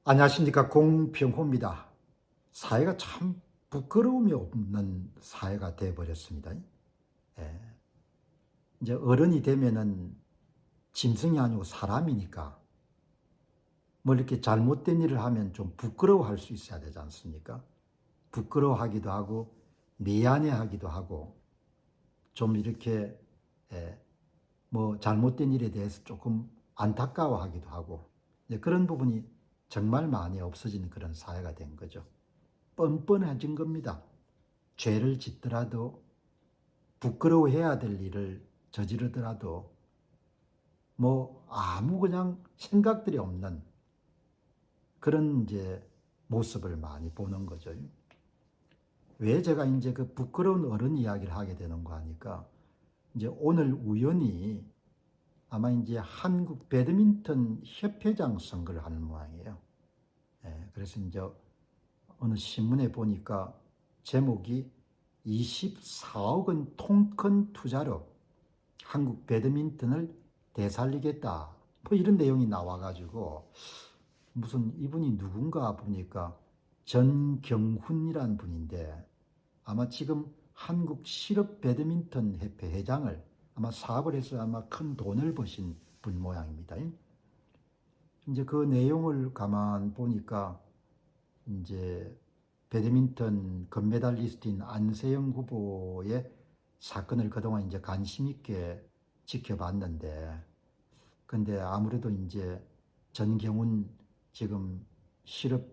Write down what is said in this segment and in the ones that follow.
안녕하십니까, 공병호입니다. 사회가 참 부끄러움이 없는 사회가 되어버렸습니다. 예. 이제 어른이 되면은 짐승이 아니고 사람이니까 뭐 이렇게 잘못된 일을 하면 좀 부끄러워할 수 있어야 되지 않습니까? 부끄러워하기도 하고 미안해하기도 하고 좀 이렇게 예, 뭐 잘못된 일에 대해서 조금 안타까워하기도 하고 이제 그런 부분이 정말 많이 없어지는 그런 사회가 된 거죠. 뻔뻔해진 겁니다. 죄를 짓더라도 부끄러워해야 될 일을 저지르더라도 뭐 아무 그냥 생각들이 없는 그런 이제 모습을 많이 보는 거죠. 왜 제가 이제 그 부끄러운 어른 이야기를 하게 되는가 하니까 이제 오늘 우연히 아마 이제 한국 배드민턴 협회장 선거를 하는 모양이에요. 그래서 이제 어느 신문에 보니까 제목이 24억 원 통큰 투자로 한국 배드민턴을 되살리겠다. 뭐 이런 내용이 나와가지고 무슨 이분이 누군가 보니까 전경훈이란 분인데 아마 지금 한국 실업 배드민턴 협회 회장을 아마 사업을 해서 아마 큰 돈을 버신 분 모양입니다. 이제 그 내용을 가만 보니까 이제 배드민턴 금메달리스트인 안세영 후보의 사건을 그동안 이제 관심 있게 지켜봤는데, 근데 아무래도 이제 전경훈 지금 실업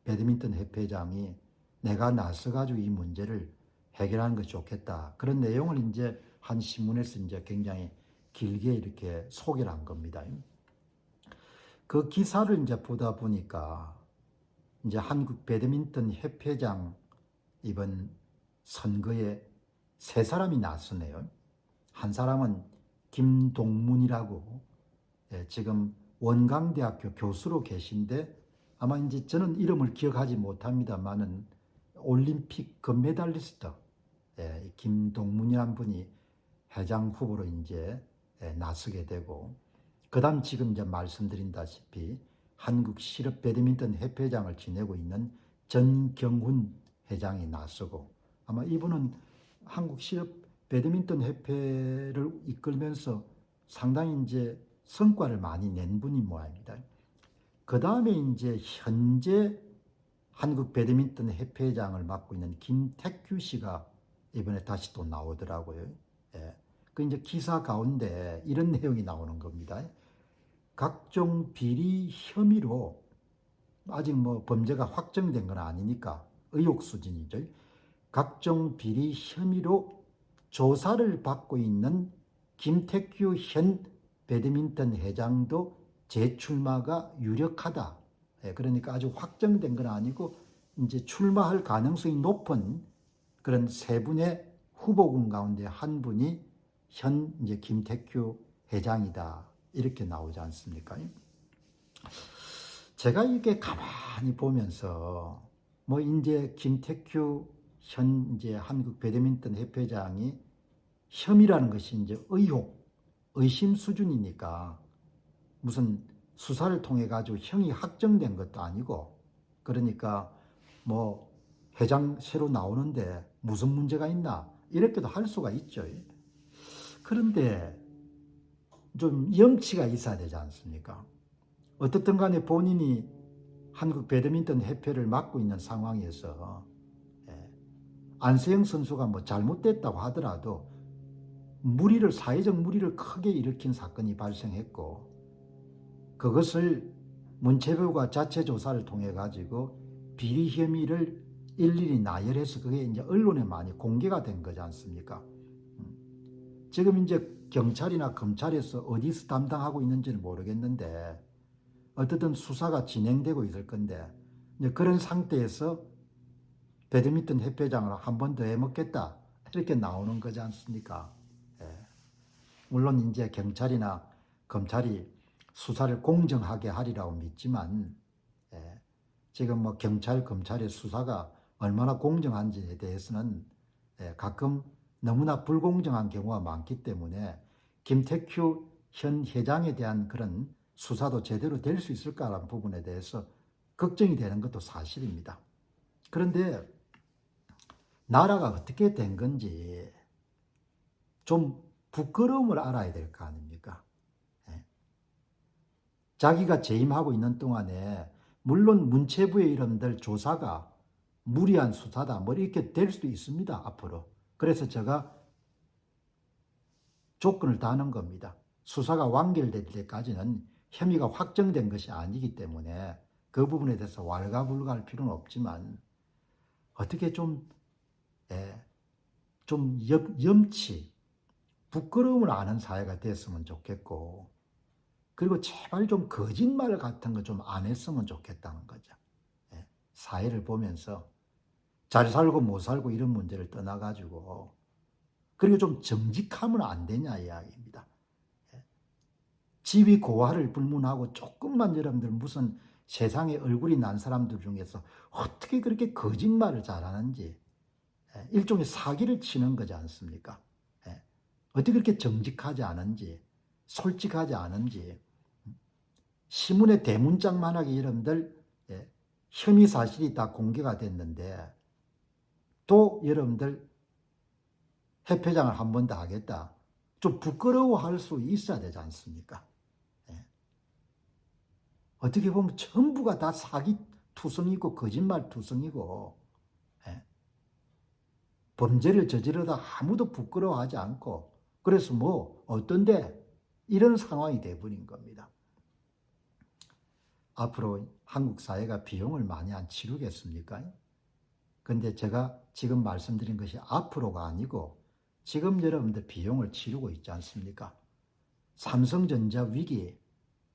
배드민턴 협회장이 내가 나서가지고 이 문제를 해결하는 것이 좋겠다. 그런 내용을 이제 한 신문에서 이제 굉장히 길게 이렇게 소개를 한 겁니다. 그 기사를 이제 보다 보니까 이제 한국 배드민턴 협회장 이번 선거에 세 사람이 나서네요. 한 사람은 김동문이라고 지금 원광대학교 교수로 계신데 아마 이제 저는 이름을 기억하지 못합니다만은 올림픽 금메달리스트 김동문이란 분이 회장 후보로 이제 나서게 되고, 그다음 지금 이제 말씀드린다시피 한국 실업 배드민턴 협회장을 지내고 있는 전경훈 회장이 나서고, 아마 이분은 한국 실업 배드민턴 협회를 이끌면서 상당히 이제 성과를 많이 낸 분인 모양입니다. 그 다음에 이제 현재 한국 배드민턴 협회장을 맡고 있는 김택규 씨가 이번에 다시 또 나오더라고요. 그 이제 기사 가운데 이런 내용이 나오는 겁니다. 각종 비리 혐의로 아직 뭐 범죄가 확정된 건 아니니까 의혹 수준이죠. 각종 비리 혐의로 조사를 받고 있는 김택규 현 배드민턴 회장도 재출마가 유력하다. 그러니까 아주 확정된 건 아니고 이제 출마할 가능성이 높은 그런 세 분의 후보군 가운데 한 분이 현 이제 김택규 회장이다. 이렇게 나오지 않습니까? 제가 이게 가만히 보면서 뭐 이제 김택규 현 이제 한국 배드민턴 협회장이 혐의라는 것이 이제 의혹, 의심 수준이니까 무슨 수사를 통해 가지고 형이 확정된 것도 아니고, 그러니까 뭐 회장 새로 나오는데 무슨 문제가 있나 이렇게도 할 수가 있죠. 그런데 좀 염치가 있어야 되지 않습니까? 어떻든 간에 본인이 한국 배드민턴 협회를 맡고 있는 상황에서 안세영 선수가 뭐 잘못됐다고 하더라도 사회적 무리를 크게 일으킨 사건이 발생했고, 그것을 문체부가 자체 조사를 통해 가지고 비리 혐의를 일일이 나열해서 그게 이제 언론에 많이 공개가 된 거지 않습니까? 지금 이제 경찰이나 검찰에서 어디서 담당하고 있는지는 모르겠는데 어떻든 수사가 진행되고 있을 건데, 이제 그런 상태에서 배드민턴 협회장을 한 번 더 해먹겠다 이렇게 나오는 거지 않습니까? 물론 이제 경찰이나 검찰이 수사를 공정하게 하리라고 믿지만 지금 뭐 경찰, 검찰의 수사가 얼마나 공정한지에 대해서는 가끔 너무나 불공정한 경우가 많기 때문에 김택규 현 회장에 대한 그런 수사도 제대로 될 수 있을까라는 부분에 대해서 걱정이 되는 것도 사실입니다. 그런데 나라가 어떻게 된 건지 좀 부끄러움을 알아야 될 거 아닙니까? 예. 자기가 재임하고 있는 동안에 물론 문체부의 이름들 조사가 무리한 수사다 뭐 이렇게 될 수도 있습니다. 앞으로. 그래서 제가 조건을 다는 겁니다. 수사가 완결될 때까지는 혐의가 확정된 것이 아니기 때문에 그 부분에 대해서 왈가불가할 필요는 없지만 어떻게 좀, 예, 좀 염치, 부끄러움을 아는 사회가 됐으면 좋겠고, 그리고 제발 좀 거짓말 같은 거 좀 안 했으면 좋겠다는 거죠. 예, 사회를 보면서 잘 살고 못 살고 이런 문제를 떠나가지고, 그리고 좀 정직하면 안 되냐 이야기입니다. 예, 지위 고하를 불문하고 조금만 여러분들 무슨 세상에 얼굴이 난 사람들 중에서 어떻게 그렇게 거짓말을 잘하는지, 일종의 사기를 치는 거지 않습니까? 어떻게 그렇게 정직하지 않은지, 솔직하지 않은지, 신문의 대문짝만하게 여러분들 혐의 사실이 다 공개가 됐는데 또 여러분들 협회장을 한 번 더 하겠다. 좀 부끄러워할 수 있어야 되지 않습니까? 어떻게 보면 전부가 다 사기 투성이고 거짓말 투성이고 범죄를 저지르다 아무도 부끄러워하지 않고 그래서 뭐 어떤데 이런 상황이 돼버린 겁니다. 앞으로 한국 사회가 비용을 많이 안 치르겠습니까? 근데 제가 지금 말씀드린 것이 앞으로가 아니고 지금 여러분들 비용을 치르고 있지 않습니까? 삼성전자 위기,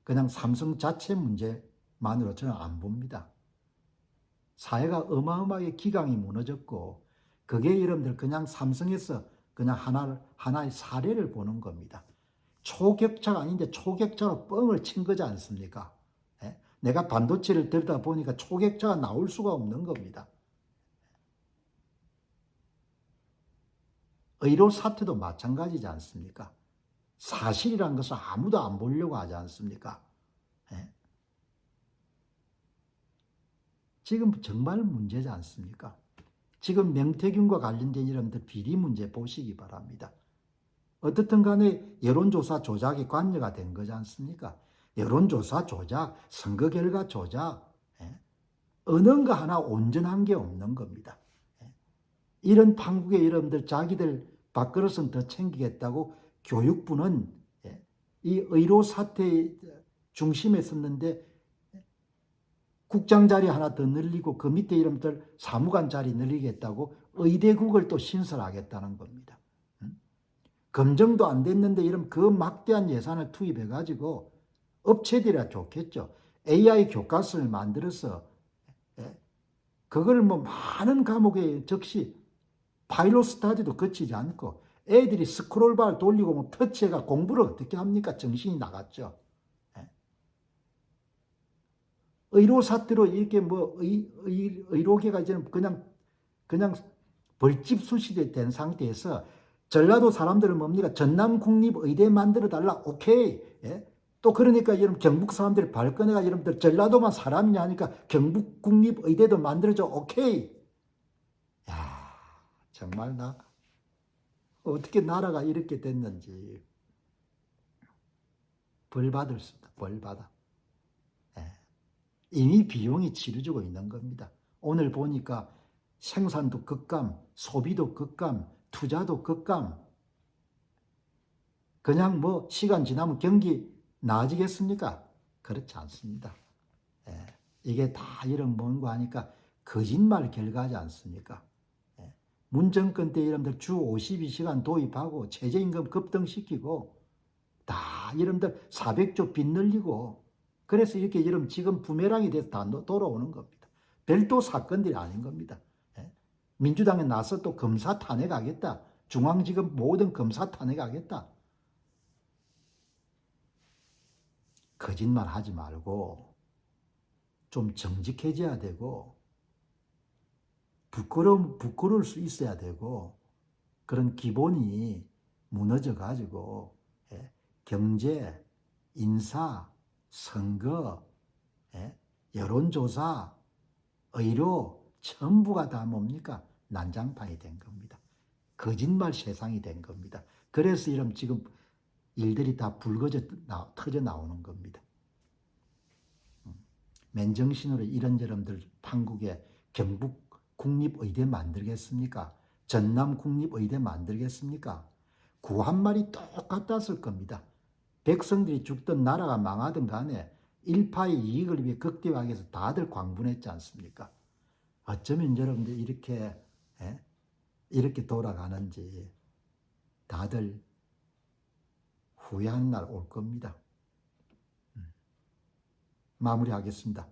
그냥 삼성 자체 문제만으로 저는 안 봅니다. 사회가 어마어마하게 기강이 무너졌고 그게 여러분들 그냥 삼성에서 그냥 하나의 사례를 보는 겁니다. 초격차가 아닌데 초격차로 뻥을 친 거지 않습니까? 내가 반도체를 들다 보니까 초격차가 나올 수가 없는 겁니다. 의료 사태도 마찬가지지 않습니까? 사실이란 것을 아무도 안 보려고 하지 않습니까? 지금 정말 문제지 않습니까? 지금 명태균과 관련된 여러분들 비리 문제 보시기 바랍니다. 어떻든 간에 여론조사 조작이 관여가 된 거지 않습니까? 여론조사 조작, 선거 결과 조작, 어느 거 하나 온전한 게 없는 겁니다. 이런 판국에 여러분들 자기들 밥그릇은 더 챙기겠다고 교육부는 이 의료 사태 중심에 섰는데 국장 자리 하나 더 늘리고 그 밑에 이름들 사무관 자리 늘리겠다고 의대국을 또 신설하겠다는 겁니다. 검증도 안 됐는데 이런 그 막대한 예산을 투입해 가지고 업체들이야 좋겠죠. AI 교과서를 만들어서 그걸 뭐 많은 과목에 적시 파일럿 스타디도 거치지 않고 애들이 스크롤바를 돌리고 뭐 터치해가 공부를 어떻게 합니까? 정신이 나갔죠. 의료 사태로 이렇게 뭐 의료계가 이제는 그냥 벌집수시 된 상태에서 전라도 사람들은 뭡니까? 전남국립의대 만들어 달라. 오케이. 또 그러니까 여러분 경북 사람들이 발끈해가 여러분들 전라도만 사람이냐 하니까 경북국립의대도 만들어줘. 오케이. 야, 정말 나 어떻게 나라가 이렇게 됐는지 벌 받을 수 있다. 벌 받아. 이미 비용이 치러지고 있는 겁니다. 오늘 보니까 생산도 급감, 소비도 급감, 투자도 급감. 그냥 뭐 시간 지나면 경기 나아지겠습니까? 그렇지 않습니다. 이게 다 이런 뭔가 하니까 거짓말 결과지 않습니까? 문 정권 때 여러분들 주 52시간 도입하고 최저임금 급등시키고 다 여러분들 400조 빚 늘리고 그래서 이렇게 여러분 지금 부메랑이 돼서 다 돌아오는 겁니다. 별도 사건들이 아닌 겁니다. 민주당에 나서 또 검사 탄핵하겠다. 중앙지검 모든 검사 탄핵하겠다. 거짓말 하지 말고 좀 정직해져야 되고 부끄러울 수 있어야 되고 그런 기본이 무너져 가지고 경제, 인사, 선거, 예? 여론조사, 의료 전부가 다 뭡니까? 난장판이 된 겁니다. 거짓말 세상이 된 겁니다. 그래서 이런 지금 일들이 다 터져 나오는 겁니다. 맨정신으로 이런저런들 판국에 경북 국립의대 만들겠습니까? 전남 국립의대 만들겠습니까? 구한말이 똑같았을 겁니다. 백성들이 죽든 나라가 망하든 간에 일파의 이익을 위해 극대화하기 위해서 다들 광분했지 않습니까? 어쩌면 여러분들 이렇게 이렇게 돌아가는지 다들 후회하는 날 올 겁니다. 마무리하겠습니다.